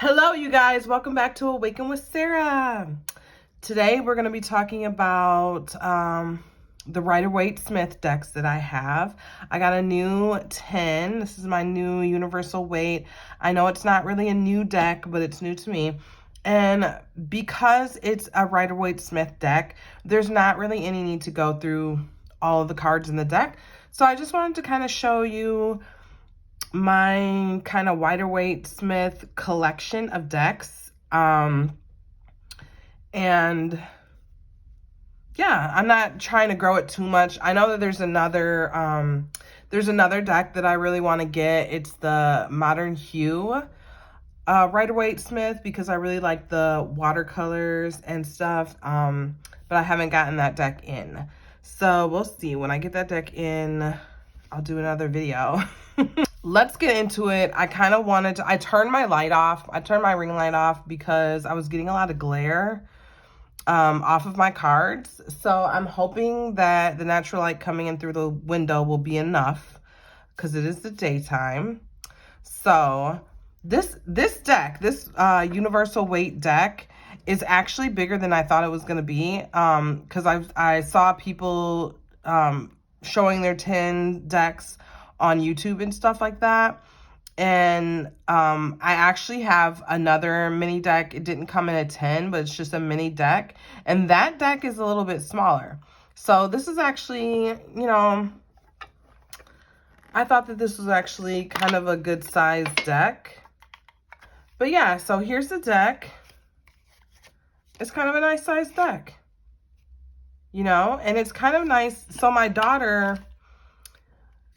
Hello, you guys. Welcome back to Awaken with Sarah. Today, we're going to be talking about the Rider-Waite Smith decks that I have. I got a new 10. This is my new Universal Waite. I know it's not really a new deck, but it's new to me. And because it's a Rider-Waite Smith deck, there's not really any need to go through all of the cards in the deck. So I just wanted to kind of show you my kind of Rider-Waite Smith collection of decks. And yeah, I'm not trying to grow it too much. I know that there's another deck that I really want to get. It's the Modern Hue Rider-Waite Smith, because I really like the watercolors and stuff. But I haven't gotten that deck in. So we'll see. When I get that deck in, I'll do another video. Let's get into it. I kind of wanted to, I turned my light off. I turned my ring light off because I was getting a lot of glare off of my cards. So I'm hoping that the natural light coming in through the window will be enough, because it is the daytime. So this deck, this Universal Waite deck, is actually bigger than I thought it was going to be, because I saw people showing their 10 decks on YouTube and stuff like that. And I actually have another mini deck. It didn't come in a 10, but it's just a mini deck. And that deck is a little bit smaller. So this is actually, you know, I thought that this was actually kind of a good size deck. But yeah, so here's the deck. It's kind of a nice size deck, you know, and it's kind of nice. So my daughter,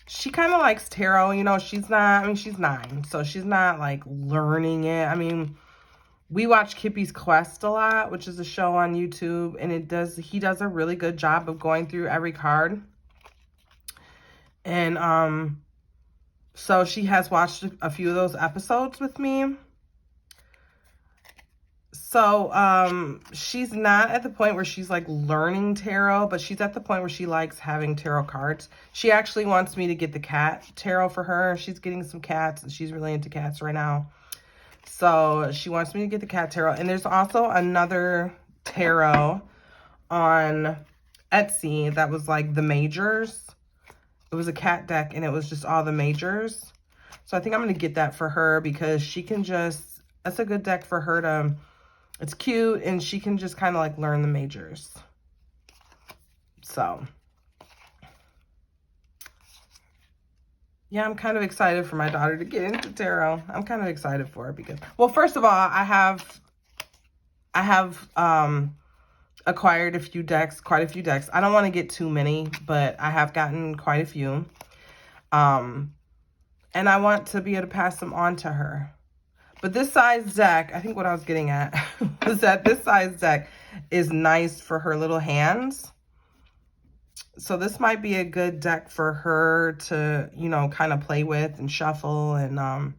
she kind of likes tarot, you know. She's not, I mean, she's 9, so she's not like learning it. I mean, we watch Kippy's Quest a lot, which is a show on YouTube, and he does a really good job of going through every card. And so she has watched a few of those episodes with me. So she's not at the point where she's like learning tarot, but she's at the point where she likes having tarot cards. She actually wants me to get the cat tarot for her. She's getting some cats, and she's really into cats right now. So she wants me to get the cat tarot. And there's also another tarot on Etsy that was like the majors. It was a cat deck, and it was just all the majors. So I think I'm going to get that for her, because she can just, that's a good deck for her to, it's cute, and she can just kind of like learn the majors. So yeah, I'm kind of excited for my daughter to get into tarot. I'm kind of excited for her because, well, first of all, I have acquired a few decks, quite a few decks. I don't want to get too many, but I have gotten quite a few. And I want to be able to pass them on to her. But this size deck, I think what I was getting at was that this size deck is nice for her little hands. So this might be a good deck for her to, you know, kind of play with and shuffle and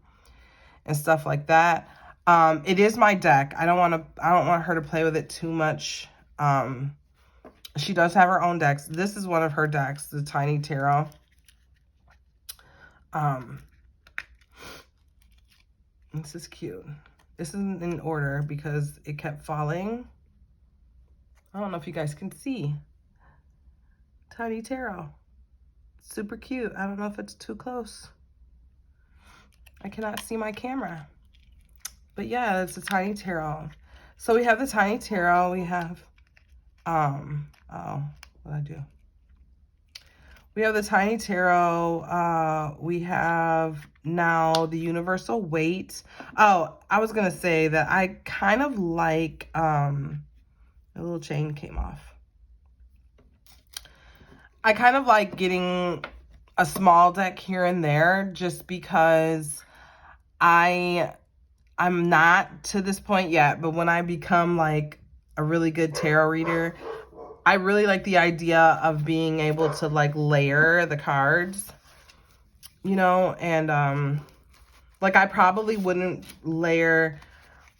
stuff like that. It is my deck. I don't want her to play with it too much. She does have her own decks. This is one of her decks, the Tiny Tarot. This is cute. This isn't in order because it kept falling. I don't know if you guys can see. Tiny Tarot. Super cute. I don't know if it's too close. I cannot see my camera. But yeah, it's a Tiny Tarot. So we have the Tiny Tarot. We have, what'd I do? We have the Tiny Tarot. We have now the Universal Waite. Oh, I was going to say that I kind of like, a little chain came off. I kind of like getting a small deck here and there, just because I'm not to this point yet, but when I become like a really good tarot reader, I really like the idea of being able to like layer the cards, you know, and like I probably wouldn't layer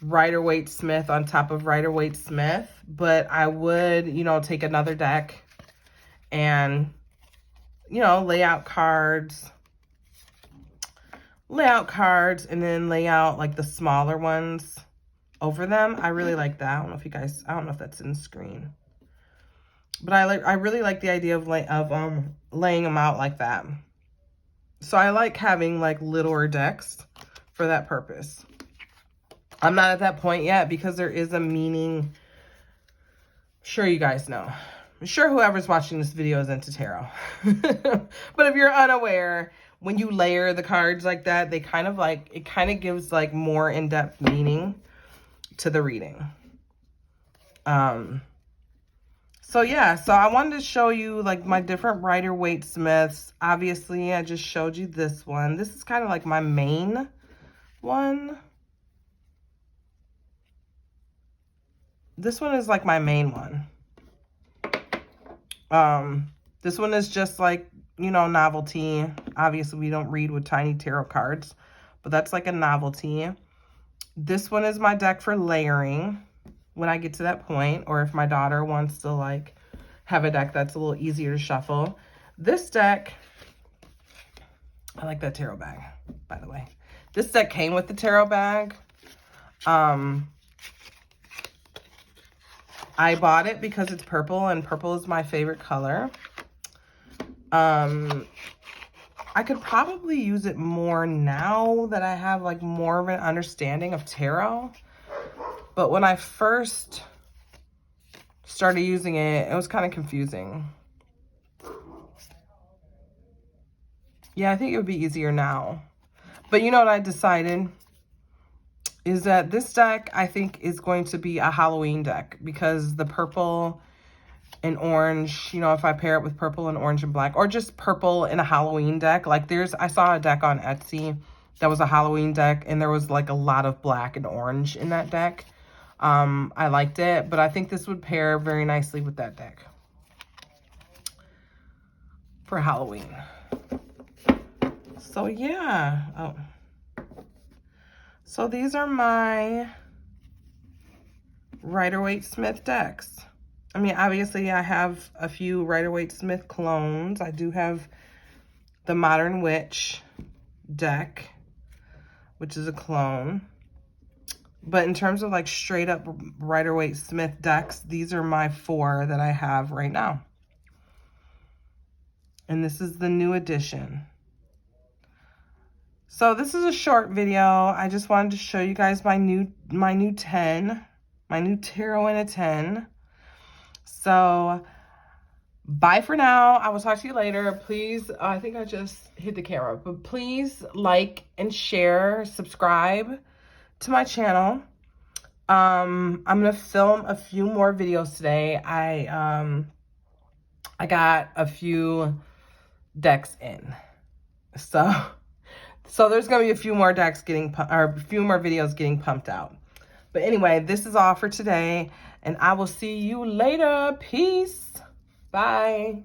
Rider-Waite Smith on top of Rider-Waite Smith, but I would, you know, take another deck and, you know, lay out cards lay out cards and then lay out like the smaller ones over them. I really like that. I don't know if you guys, I don't know if that's in the screen. But I really like the idea of laying them out like that. So I like having like littler decks for that purpose. I'm not at that point yet because there is a meaning. I'm sure you guys know. I'm sure whoever's watching this video is into tarot. But if you're unaware, when you layer the cards like that, they kind of like, it kind of gives like more in-depth meaning to the reading. So yeah, so I wanted to show you like my different Rider-Waite Smiths. Obviously, I just showed you this one. This is kind of like my main one. This one is like my main one. This one is just like, you know, novelty. Obviously, we don't read with tiny tarot cards, but that's like a novelty. This one is my deck for layering when I get to that point, or if my daughter wants to like have a deck that's a little easier to shuffle. This deck, I like that tarot bag, by the way. This deck came with the tarot bag. I bought it because it's purple, and purple is my favorite color. I could probably use it more now that I have like more of an understanding of tarot. But when I first started using it, it was kind of confusing. Yeah, I think it would be easier now. But you know what I decided? Is that this deck, I think, is going to be a Halloween deck because the purple and orange, you know, if I pair it with purple and orange and black, or just purple in a Halloween deck. Like I saw a deck on Etsy that was a Halloween deck, and there was like a lot of black and orange in that deck. I liked it, but I think this would pair very nicely with that deck for Halloween. So yeah. Oh. So these are my Rider-Waite Smith decks. I mean, obviously I have a few Rider-Waite Smith clones. I do have the Modern Witch deck, which is a clone. But in terms of like straight up Rider-Waite Smith decks, these are my 4 that I have right now. And this is the new edition. So this is a short video. I just wanted to show you guys my new 10, my new tarot in a 10. So bye for now. I will talk to you later. Please, I think I just hit the camera, but please like and share, subscribe to my channel. I'm gonna film a few more videos today. I got a few decks in, so there's gonna be a few more decks getting a few more videos getting pumped out. But anyway, this is all for today, and I will see you later. Peace. Bye.